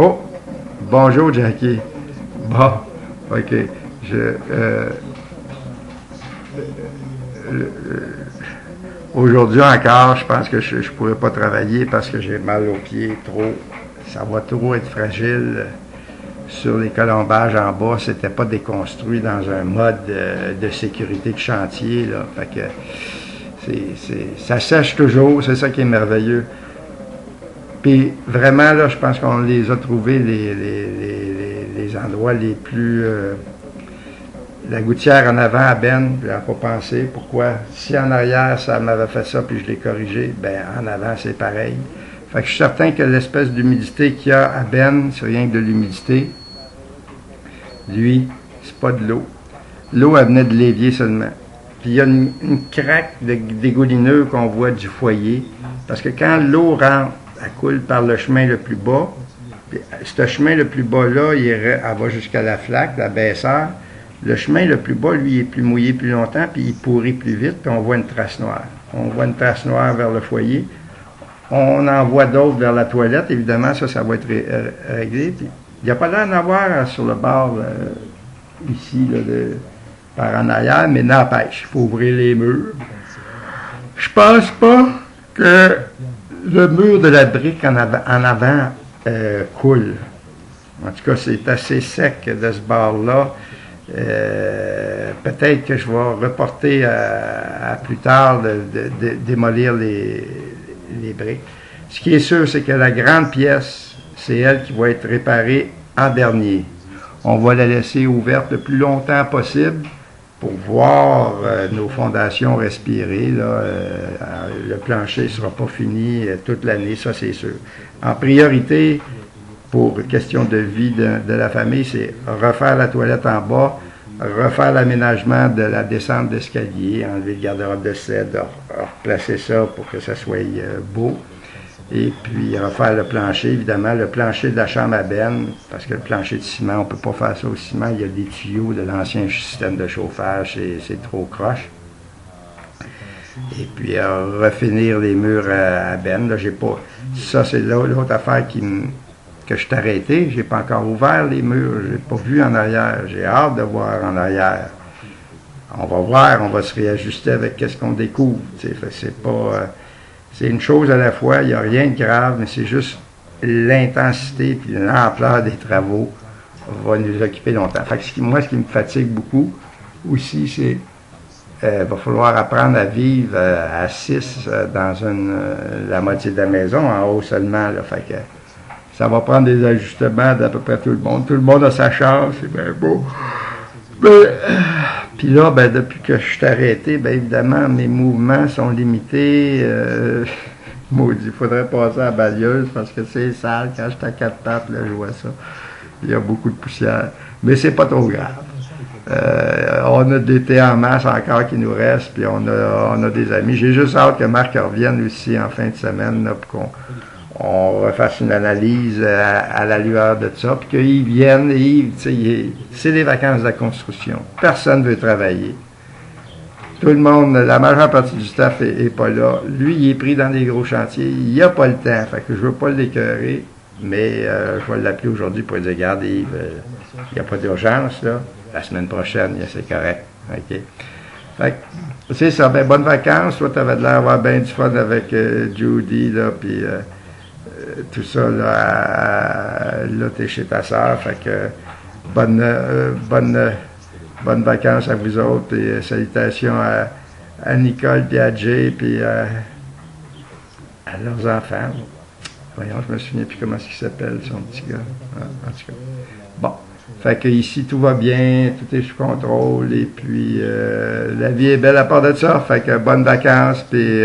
Oh, bonjour Jackie. Bon, ok. Je, aujourd'hui encore, je pense que je ne pourrais pas travailler parce que j'ai mal aux pieds trop. Ça va trop être fragile. Sur les colombages en bas, c'était pas déconstruit dans un mode de sécurité de chantier. Là. Fait que ça sèche toujours, c'est ça qui est merveilleux. Puis vraiment, là, je pense qu'on les a trouvés les endroits les plus... la gouttière en avant à Ben, je n'ai pas pensé. Pourquoi? Si en arrière, ça m'avait fait ça, puis je l'ai corrigé, ben en avant, c'est pareil. Fait que je suis certain que l'espèce d'humidité qu'il y a à Ben, c'est rien que de l'humidité. Lui, c'est pas de l'eau. L'eau, elle venait de l'évier seulement. Puis il y a une craque dégoulineux qu'on voit du foyer. Parce que quand l'eau rentre, elle coule par le chemin le plus bas. Puis ce chemin le plus bas-là, elle va jusqu'à la flaque, la baisseur. Le chemin le plus bas, lui, il est plus mouillé plus longtemps, puis il pourrit plus vite, puis on voit une trace noire. On voit une trace noire vers le foyer. On en voit d'autres vers la toilette, évidemment, ça va être réglé. Puis, il n'y a pas l'air d'en avoir sur le bord, ici, là, par en arrière, mais n'empêche, il faut ouvrir les murs. Je pense pas que le mur de la brique en avant coule. En tout cas, c'est assez sec de ce bord-là. Peut-être que je vais reporter à plus tard de démolir les briques. Ce qui est sûr, c'est que la grande pièce, c'est elle qui va être réparée en dernier. On va la laisser ouverte le plus longtemps possible pour voir nos fondations respirer. Là, le plancher ne sera pas fini toute l'année, ça c'est sûr. En priorité, pour question de vie de la famille, c'est refaire la toilette en bas, refaire l'aménagement de la descente d'escalier, enlever le garde-robe de cèdre, replacer ça pour que ça soit beau. Et puis refaire le plancher, évidemment, le plancher de la chambre à Ben, parce que le plancher de ciment, on ne peut pas faire ça au ciment, il y a des tuyaux de l'ancien système de chauffage, c'est trop croche. Et puis refinir les murs à Ben, là, j'ai pas... Ça, c'est l'autre affaire que je t'ai arrêté, j'ai pas encore ouvert les murs, j'ai pas vu en arrière, j'ai hâte de voir en arrière. On va voir, on va se réajuster avec ce qu'on découvre, c'est pas... c'est une chose à la fois, il n'y a rien de grave, mais c'est juste l'intensité et l'ampleur des travaux va nous occuper longtemps. Fait que moi, ce qui me fatigue beaucoup aussi, c'est va falloir apprendre à vivre à 6 dans la moitié de la maison, en haut seulement. Là, fait que ça va prendre des ajustements d'à peu près tout le monde. Tout le monde a sa chance, c'est bien beau. Mais, puis là, ben, depuis que je suis arrêté, bien évidemment, mes mouvements sont limités. Maudit, il faudrait passer à la balieuse parce que c'est sale. Quand j'étais à 4 pattes, là, je vois ça. Il y a beaucoup de poussière. Mais c'est pas trop grave. On a des thés en masse encore qui nous restent, puis on a des amis. J'ai juste hâte que Marc revienne aussi en fin de semaine là, pour qu'on refasse une analyse à la lueur de ça, puis qu'ils viennent. C'est les vacances de la construction. Personne ne veut travailler. Tout le monde, la majeure partie du staff est pas là. Lui, il est pris dans des gros chantiers. Il n'a pas le temps. Fait que je veux pas l'écœurer, mais je vais l'appeler aujourd'hui pour lui dire, regarde Yves, il n'y a pas d'urgence, là. La semaine prochaine, c'est correct. OK. Fait que, c'est ça. Ben, bonnes vacances. Toi, tu avais l'air d'avoir bien du fun avec Judy, là, puis tout ça, là, t'es chez ta sœur. Fait que, bonnes vacances à vous autres, et salutations à Nicole, puis à Jay, puis à leurs enfants. Voyons, je me souviens plus comment il s'appelle, son petit gars. En tout cas. Bon. Fait que ici, tout va bien, tout est sous contrôle, et puis la vie est belle à part de ça. Fait que bonnes vacances, puis